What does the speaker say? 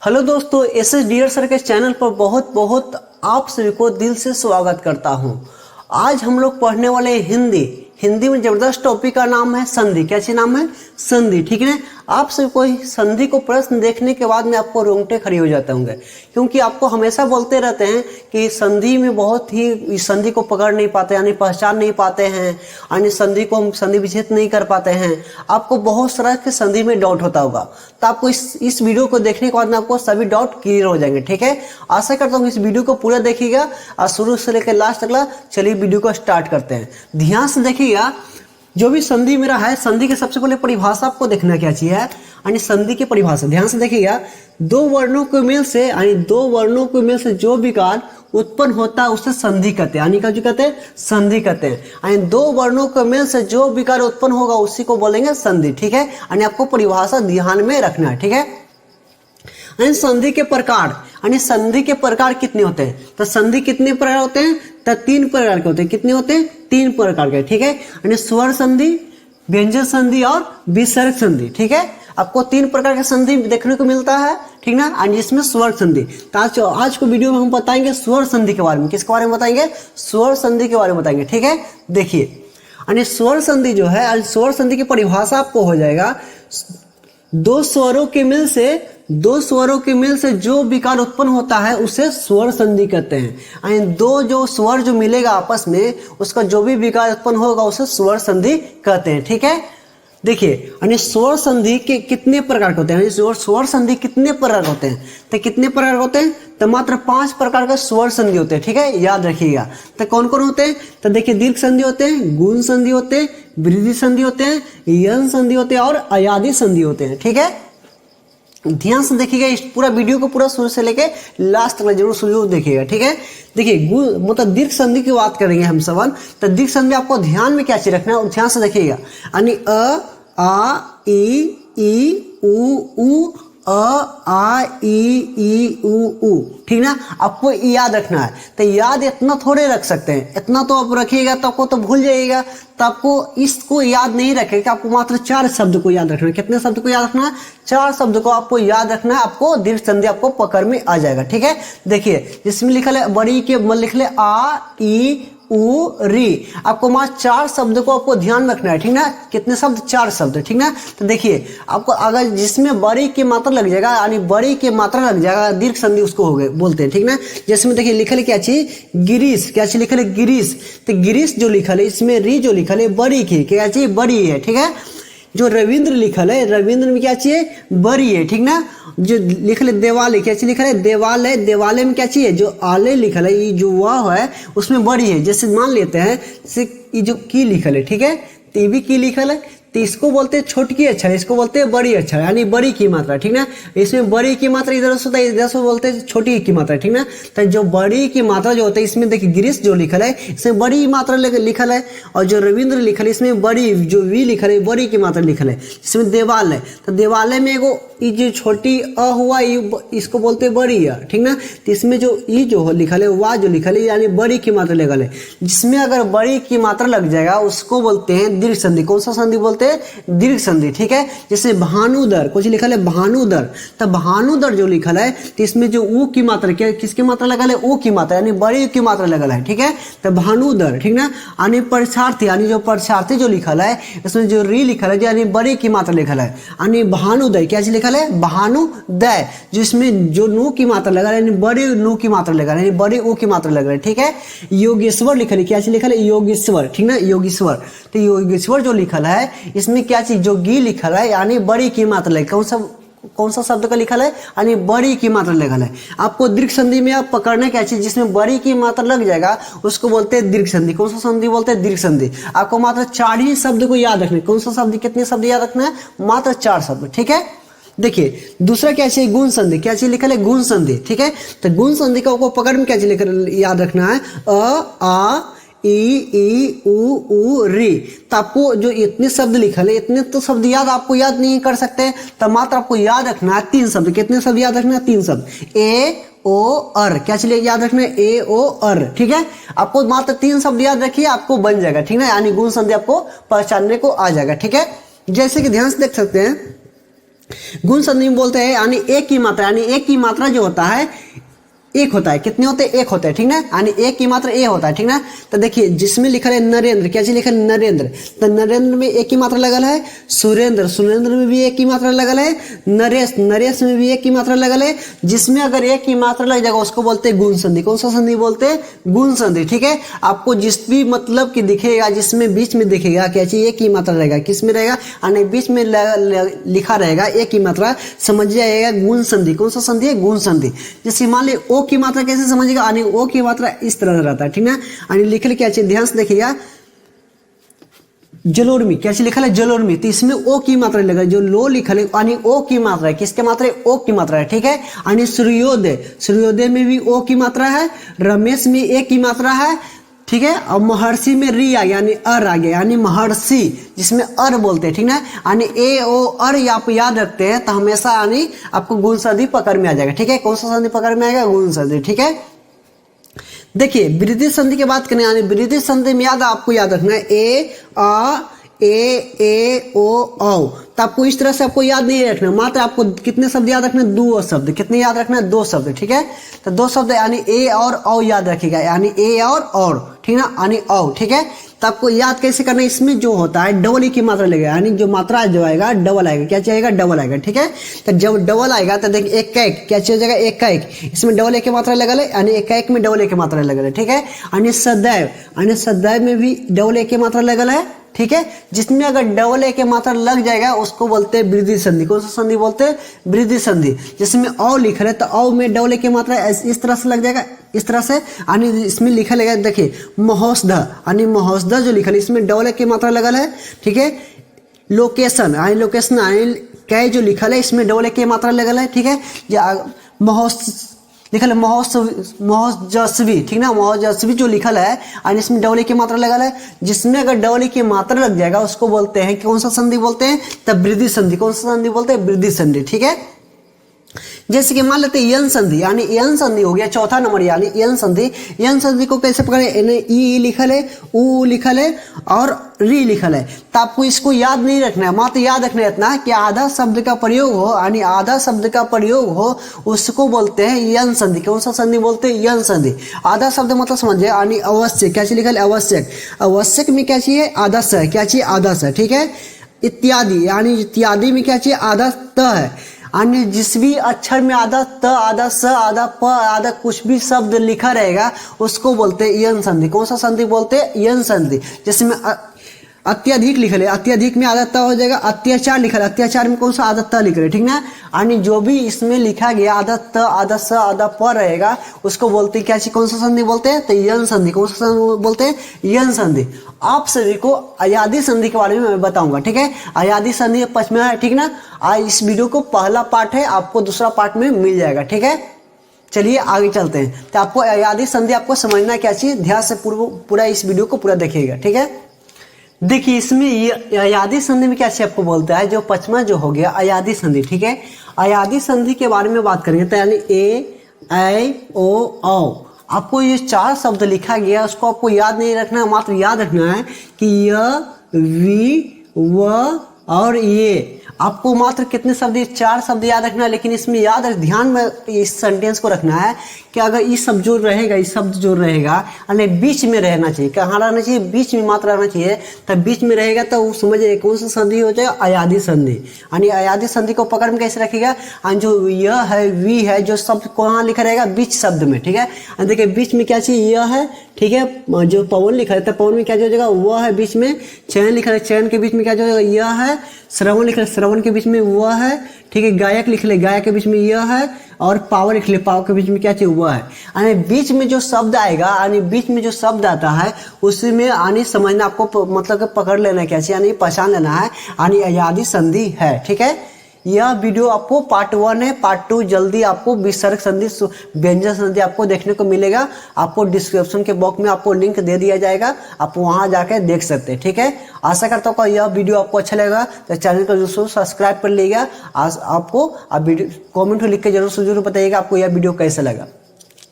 Hello दोस्तों, SS dear sir के channel पर बहुत बहुत आप सभी को दिल से स्वागत करता हूं। आज हम लोग पढ़ने वाले हिंदी में जबरदस्त टॉपिक का नाम है संधि। क्या चीज नाम है? संधि। ठीक है, आप सभी को संधि को प्रश्न देखने के बाद में आपको रोंगटे खड़े हो जाते होंगे, क्योंकि आपको हमेशा बोलते रहते हैं कि संधि में बहुत ही संधि को पकड़ नहीं पाते, यानी पहचान नहीं पाते हैं, यानी संधि को हम संधि विच्छेद नहीं कर पाते हैं। आपको बहुत सारा के संधि में डाउट होता होगा, तो आपको इस वीडियो को देखने के बाद में आपको सभी डाउट क्लियर हो जाएंगे। ठीक है, आशा करता हूँ इस वीडियो को पूरा देखिएगा और शुरू से लेकर लास्ट तक। चलिए वीडियो को स्टार्ट करते हैं। ध्यान से देखिएगा, जो भी संधि मेरा है, संधि की सबसे पहले परिभाषा आपको देखना क्या चाहिए, यानी संधि की परिभाषा ध्यान से देखिएगा। दो वर्णों के मेल से, यानी दो वर्णों के मेल से जो विकार उत्पन्न होता है उसे संधि कहते हैं, यानी क्या जो कहते हैं? संधि कहते हैं। यानी दो वर्णों के मेल से जो विकार उत्पन्न होगा उसी को बोलेंगे संधि। ठीक है, यानी आपको परिभाषा ध्यान में रखना है। ठीक है, यानी संधि के प्रकार, यानी संधि के प्रकार कितने होते हैं? तो संधि कितने प्रकार होते हैं? तो तीन प्रकार के होते हैं। कितने होते हैं? तीन प्रकार के। ठीक है, यानी स्वर संधि, व्यंजन संधि और विसर्ग संधि। ठीक है, आपको तीन प्रकार के संधि देखने को मिलता है। ठीक ना, और जिसमें स्वर संधि। तो आज को वीडियो में हम बताएंगे स्वर संधि के बारे में। किसके बारे में बताएंगे? स्वर संधि के बारे में बताएंगे। ठीक है, देखिए, यानी स्वर संधि जो है, स्वर संधि की परिभाषा आपको हो जाएगा, दो स्वरों के मेल से जो विकार उत्पन्न होता है उसे स्वर संधि कहते हैं। यानी दो जो स्वर जो मिलेगा आपस में, उसका जो भी विकार उत्पन्न होगा उसे स्वर संधि कहते हैं। ठीक है, देखिए, यानी स्वर संधि के कितने प्रकार होते हैं? स्वर संधि कितने प्रकार होते हैं? तो कितने प्रकार होते हैं? तो मात्र 5 प्रकार के स्वर संधि होते हैं। ठीक है, याद रखिएगा। तो कौन कौन होते हैं? तो देखिए, दीर्घ संधि होते हैं, गुण संधि होते हैं, वृद्धि संधि होते हैं, यन संधि होते हैं और अयादि संधि होते हैं। ठीक है, ध्यान से देखिएगा, इस पूरा वीडियो को पूरा शुरू से लेके लास्ट तक जरूर शुरू देखिएगा। ठीक है, देखिए, मतलब दीर्घ संधि की बात करेंगे हम सब। तो दीर्घ संधि आपको ध्यान में क्या चीज रखना है और ध्यान से देखिएगा, यानी अ आ ई उ अ आ ई उ। ठीक ना, आपको याद रखना है। तो याद इतना थोड़े रख सकते हैं, इतना तो आप रखिएगा तो आपको तो भूल जाइएगा। तो आपको इसको याद नहीं रखेगा, आपको मात्र 4 शब्द को याद रखना है। कितने शब्द को याद रखना है? 4 शब्द को आपको याद रखना है। आपको दीर्घ संधि आपको पकड़ में आ जाएगा। ठीक है, देखिए, जिसमें लिखा है बड़ी के लिख ले आ ई उ री, आपको मात्र 4 शब्द को आपको ध्यान रखना है। ठीक ना, कितने शब्द? 4 शब्द। ठीक ना, तो देखिए, आपको अगर जिसमें बड़ी की मात्रा लग जाएगा, यानी बड़ी की मात्रा लग जाएगा, दीर्घ संधि उसको हो गए बोलते हैं। ठीक ना, जैसे में देखिए लिखा है क्या चीज? गिरीश। क्या चीज लिखा है? गिरीश। तो गिरीश जो लिखा है, इसमें री जो लिखा है बड़ी की, क्या चीज? बड़ी है। ठीक है, जो रविंद्र लिखल है, रविंद्र में क्या चाहिए? बड़ी है। ठीक ना, जो लिखल है देवालय, क्या चीज लिखल है? देवालय। देवालय में क्या चाहिए? जो आले लिखल है, ये जो वह है उसमें बड़ी है। जैसे मान लेते हैं, जैसे ये जो की लिखल है, ठीक है, तो ये भी की लिखल है, तो इसको बोलते हैं छोटकी अक्षर, इसको बोलते हैं बड़ी अक्षर, यानी बड़ी की मात्रा। ठीक ना, इसमें बड़ी की मात्रा इधर से होता है, इधर से बोलते हैं छोटी की मात्रा। ठीक ना, तो जो बड़ी की मात्रा जो होता है, इसमें देखिए गिरीश जो लिखल है, इसमें बड़ी मात्रा लिखल है, और जो रविंद्र लिखल है इसमें बड़ी, जो वी लिखल है बड़ी की मात्रा लिखल है। इसमें देवालय, तो देवालय में एगो ये जो छोटी अ हुआ, इसको बोलते हैं बड़ी अ। ठीक ना, तो इसमें जो ई जो लिखल है, वा जो लिखल है, यानी बड़ी की मात्रा लगल है। जिसमें अगर बड़ी की मात्रा लग जाएगा उसको बोलते हैं दीर्घ संधि। कौन सा संधि बोलते हैं? दीर्घ संधि। ठीक है, जैसे भानुदर, कुछ लिखल है भानुदर, तो भानुदर जो लिखल है, तो इसमें जो ऊ की मात्रा, क्या किसकी मात्रा लगल है? ऊ की मात्रा, यानी बड़ी की मात्रा लगल है। ठीक है, तो भानुदर। ठीक ना, यानी परीक्षार्थी, यानी जो परीक्षार्थी जो लिखल है, इसमें जो री लिखल है, यानी बड़ी की मात्रा लिखल है, यानी भानुदय। क्या चीज लिखल है? भानुदय। जिसमें जो नू की मात्रा लगा है, यानी बड़ी नू की मात्रा लगा है, यानी बड़ी ऊ की मात्रा लग रहा है। ठीक है, योगेश्वर लिखल है, क्या चीज लिखल है? योगेश्वर। ठीक ना, योगेश्वर। तो योगेश्वर जो लिखल है, इसमें क्या चीज? जो गी लिखल है, यानी बड़ी की मात्रा लगे। कौन सा शब्द का लिखल है? यानी बड़ी की मात्रा लगल है। आपको दीर्घ संधि में आप पकड़ना क्या चीज? जिसमें बड़ी की मात्रा लग जाएगा उसको बोलते हैं दीर्घ संधि। कौन सा संधि बोलते हैं? दीर्घ संधि। आपको मात्र 4 ही शब्द को याद रखना है। कौन सा शब्द? कितने शब्द याद रखना है? मात्र 4 शब्द। ठीक है, देखिए, दूसरा क्या चाहिए? गुण संधि। क्या चीज लिखल है? गुण संधि। ठीक है, तो गुण संधि का आपको पकड़ में क्या चीज लिखल याद रखना है? अ आ ई उ री। तो आपको जो इतने शब्द लिखल है, इतने तो शब्द आपको याद नहीं कर सकते, तो मात्र आपको याद रखना है 3 शब्द। कितने शब्द याद रखना है? 3 शब्द। ए ओ अर। क्या चलिए याद रखना है? ए ओ अर। ठीक है, आपको मात्र 3 शब्द याद रखिए, आपको बन जाएगा। ठीक है, यानी गुण संधि आपको पहचानने को आ जाएगा। ठीक है, जैसे कि ध्यान से देख सकते हैं, गुण संधि में बोलते हैं यानी एक की मात्रा, यानी एक की मात्रा जो होता है एक होता है। कितने होते हैं? एक होते हैं, ठीक ना। यानी एक की मात्रा ए होता है, ठीक ना। तो देखिए जिसमें लिखा है नरेंद्र, क्या चीज लिखा है? नरेंद्र। तो नरेंद्र में एक की मात्रा लगल है। सुरेंद्र, सुरेंद्र में भी एक की मात्रा लगल है। नरेश, नरेश में भी एक की मात्रा लगल है। जिसमें अगर एक की मात्रा लग जाएगा उसको बोलते हैं गुण संधि। कौन सा संधि बोलते हैं? गुण संधि, ठीक है। आपको जिस भी मतलब की दिखेगा, जिसमें बीच में दिखेगा क्या चीज एक की मात्रा रहेगा, किस में रहेगा? यानी बीच में लिखा रहेगा एक की मात्रा, समझ जाएगा गुण संधि। कौन सा संधि है? गुण संधि। जैसे मान ली ओ की मात्रा कैसे समझेगा? यानी ओ की मात्रा इस तरह से रहता है, ठीक ना। यानी लिखल क्या चाहिए? ध्यान से देखिएगा, जलोर्मी, क्या चीज लिखल है? जलोर्मी। तो इसमें ओ की मात्रा लगेगा, जो लो लिखल है यानी ओ की मात्रा है। किसके मात्रा है? ओ की मात्रा है, ठीक है। यानी सूर्योदय, सूर्योदय में भी ओ की मात्रा है। रमेश में ए की मात्रा है, ठीक है। और महर्षि में री आ गया यानी अर आ गया, यानी महर्षि जिसमें अर बोलते हैं, ठीक ना। यानी ए ओ अर आप याद रखते हैं तो हमेशा यानी आपको गुण संधि पकड़ में आ जाएगा, ठीक है। कौन सा संधि पकड़ में आएगा? गुण संधि, ठीक है। देखिए वृद्धि संधि की बात करें, यानी वृद्धि संधि में आपको याद रखना है ए आ ए ओ औ। तो आपको इस तरह से आपको याद नहीं रखना, मात्र आपको कितने शब्द याद रखना है? दो शब्द। कितने याद रखना है? दो शब्द, ठीक है। तो दो शब्द यानी ए और औ याद रखिएगा, यानी ए और, ठीक ना, यानी औ, ठीक है। तो आपको याद कैसे करना है? इसमें जो होता है डबल ई की मात्रा लगेगा, यानी जो मात्रा जो आएगा डबल आएगा। क्या चाहिएगा? डबल आएगा, ठीक है। तो जब डबल आएगा तो देखिए एक का एक, क्या चाहिए जाएगा? एक का एक। इसमें डबल एक की मात्रा लगल है, यानी एक का एक में डबल एक की मात्रा लगल है, ठीक है। यानी सदैव, यानी सदैव में भी डबल एक की मात्रा लगल है, ठीक है। जिसमें अगर डबल ए की मात्रा लग जाएगा उसको बोलते हैं वृद्धि संधि। कौन सा संधि बोलते हैं? वृद्धि संधि। जिसमें औ लिखा है तो औ में डबल ए की मात्रा इस तरह से लग जाएगा, इस तरह से। यानी इसमें लिखा लगेगा, देखिए महोषध, यानी महोषध जो लिखा है इसमें डबल ए की मात्रा लगल है, ठीक है। लोकेशन, यानी लोकेशन, यानी कै जो लिखा है इसमें डबल ए की मात्रा लगल है, ठीक है। लिखल है महोजस्वी, ठीक ना। महोजस्वी जो लिखल है और इसमें डबल की मात्रा लगल है, जिसमें अगर डबल की मात्रा लग जाएगा उसको बोलते हैं, कौन सा संधि बोलते हैं? तब वृद्धि संधि। कौन सा संधि बोलते हैं? वृद्धि संधि, ठीक है। जैसे कि मान लेते हैं यन संधि, यानी यन संधि हो गया चौथा नंबर, यानी यन संधि। यन संधि को कैसे पकड़े? ई लिखल है, ऊ लिखल है और री लिखल है। तो आपको इसको याद नहीं रखना है, मात्र याद रखना है इतना कि आधा शब्द का प्रयोग हो, यानी आधा शब्द का प्रयोग हो उसको बोलते हैं यन संधि। कौन सा संधि बोलते हैं? यन संधि। आधा शब्द मतलब समझिए, यानी अवश्य, क्या चीज लिखल है? आवश्यक। आवश्यक में क्या चाहिए? आधा स, क्या चाहिए? आधा स, ठीक है। इत्यादि, यानी इत्यादि में क्या चाहिए? आधा त है। अन्य जिस भी अक्षर में आधा त, आधा स, आधा प, आधा कुछ भी शब्द लिखा रहेगा उसको बोलते हैं यन संधि। कौन सा संधि बोलते हैं? यन संधि। जिसमें अत्यधिक लिखा है, अत्यधिक में आधा त हो जाएगा। अत्याचार लिखा है, अत्याचार में कौन सा? आधा त लिख रहे, ठीक ना। यानी जो भी इसमें लिखा गया आधा त, आधा स, आधा प रहेगा उसको बोलते हैं क्या चीज? कौन सा संधि बोलते हैं? तो यन संधि। कौन सा संधि बोलते हैं? यन संधि। आप सभी को अयादी संधि के बारे में मैं बताऊंगा, ठीक है। अयादी संधि पचमा है, ठीक ना। आज इस वीडियो को पहला पार्ट है, आपको दूसरा पार्ट में मिल जाएगा, ठीक है। चलिए आगे चलते हैं। तो आपको अयादी संधि आपको समझना क्या चाहिए, ध्यान से पूरा इस वीडियो को पूरा देखिएगा, ठीक है। देखिए इसमें ये अयादी संधि में क्या चाहिए आपको बोलता है, जो पचमा जो हो गया अयादी संधि, ठीक है। अयादी संधि के बारे में बात करेंगे तो यानी ए, ऐ, ओ, औ। आपको ये चार शब्द लिखा गया उसको आपको याद नहीं रखना, मात्र याद रखना है कि य, वी, व और ये। आपको मात्र कितने शब्द? चार शब्द याद रखना है, लेकिन इसमें याद ध्यान में इस सेंटेंस को रखना है कि अगर इस शब्द जो रहेगा, इस शब्द जो रहेगा यानी बीच में रहना चाहिए। कहाँ रहना चाहिए? बीच में मात्र रहना चाहिए। तब बीच में रहेगा तो समझिए कौन सा संधि हो जाएगा? अयादी संधि। यानी अयादी संधि को पकड़ में कैसे रखिएगा? जो य है, वी है, जो शब्द कहाँ लिखा रहेगा? बीच शब्द में, ठीक है। देखिए बीच में क्या चाहिए? य है, ठीक है। जो पवन लिखा है तो पवन में क्या हो जाएगा? वह है बीच में। चयन लिखा है, चयन के बीच में क्या हो जाएगा? यह है। श्रवण लिख ले, श्रवण के बीच में वह है, ठीक है। गायक लिख ले, गायक के बीच में यह है। और पावर लिख ले, पावर के बीच में क्या चाहिए? वह है। यानी बीच में जो शब्द आएगा, यानी बीच में जो शब्द आता है उसी में यानी समझना आपको, मतलब पकड़ लेना क्या चाहिए, यानी पहचान लेना है, यानी अयादी संधि है, ठीक है। यह वीडियो आपको पार्ट 1 है, पार्ट 2 जल्दी आपको विसर्ग संधि, व्यंजन संधि आपको देखने को मिलेगा। आपको डिस्क्रिप्शन के बॉक्स में आपको लिंक दे दिया जाएगा, आप वहां जाकर देख सकते हैं, ठीक है। आशा करता हूँ यह वीडियो आपको अच्छा लगेगा, तो चैनल को जरूर सब्सक्राइब कर लीजिएगा। आपको आप वीडियो कॉमेंट में लिख के जरूर बताइएगा आपको यह वीडियो कैसा लगा।